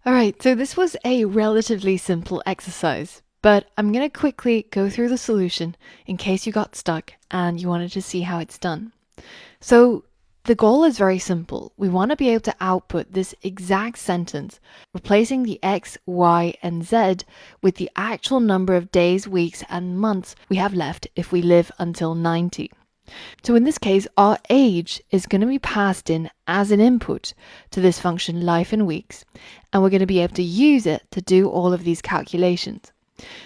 All right, so this was a relatively simple exercise, but I'm going to quickly go through the solution in case you got stuck and you wanted to see how it's done. So the goal is very simple. We want to be able to output this exact sentence, replacing the X, Y, and Z with the actual number of days, weeks, and months we have left if we live until 90. So in this case, our age is going to be passed in as an input to this function life in weeks, and we're going to be able to use it to do all of these calculations.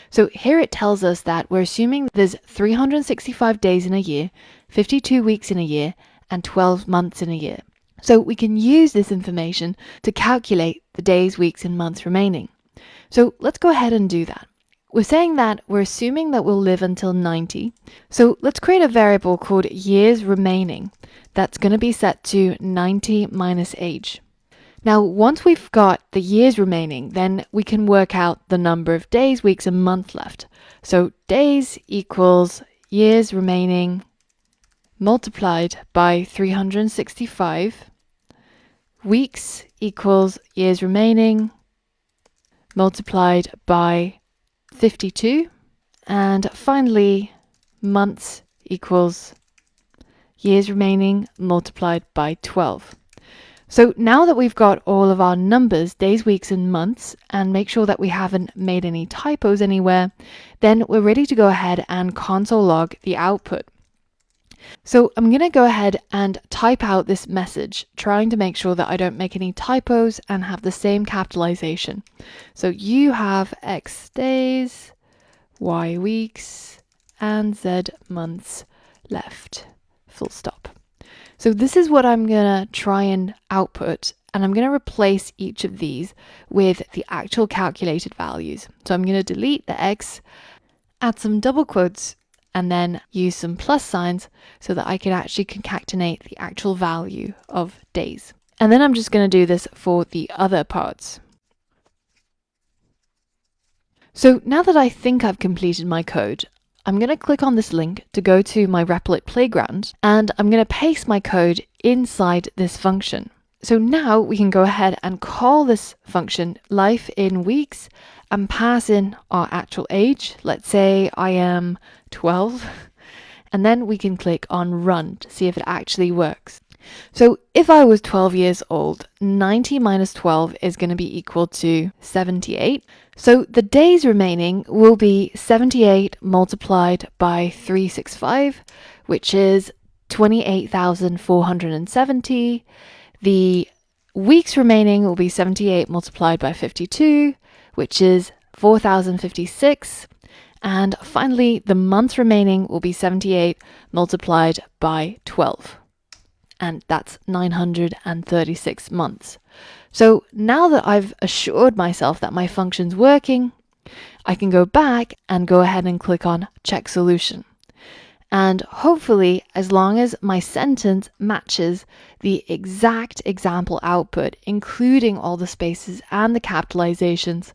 So here it tells us that we're assuming there's 365 days in a year, 52 weeks in a year, and 12 months in a year. So we can use this information to calculate the days, weeks, and months remaining. So let's go ahead and do that. We're saying that we're assuming that we'll live until 90. So let's create a variable called years remaining that's going to be set to 90 minus age. Now, once we've got the years remaining, then we can work out the number of days, weeks, and months left. So days equals years remaining multiplied by 365. Weeks equals years remaining multiplied by 52, and finally months equals years remaining multiplied by 12. So now that we've got all of our numbers, days, weeks, and months, and make sure that we haven't made any typos anywhere, then we're ready to go ahead and console log the output. So I'm going to go ahead and type out this message, trying to make sure that I don't make any typos and have the same capitalization. So you have X days, Y weeks, and Z months left, full stop. So this is what I'm going to try and output, and I'm going to replace each of these with the actual calculated values. So I'm going to delete the X, add some double quotes, and then use some plus signs so that I can actually concatenate the actual value of days. And then I'm just going to do this for the other parts. So now that I think I've completed my code, I'm going to click on this link to go to my Replit playground, and I'm going to paste my code inside this function. So now we can go ahead and call this function life in weeks and pass in our actual age. Let's say I am 12, and then we can click on run to see if it actually works. So if I was 12 years old, 90 minus 12 is going to be equal to 78. So the days remaining will be 78 multiplied by 365, which is 28,470. The weeks remaining will be 78 multiplied by 52, which is 4,056. And finally, the months remaining will be 78 multiplied by 12. And that's 936 months. So now that I've assured myself that my function's working, I can go back and go ahead and click on Check Solution. And hopefully, as long as my sentence matches the exact example output, including all the spaces and the capitalizations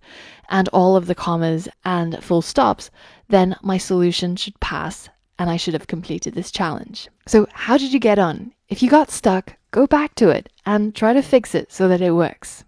and all of the commas and full stops, then my solution should pass and I should have completed this challenge. So how did you get on? If you got stuck, go back to it and try to fix it so that it works.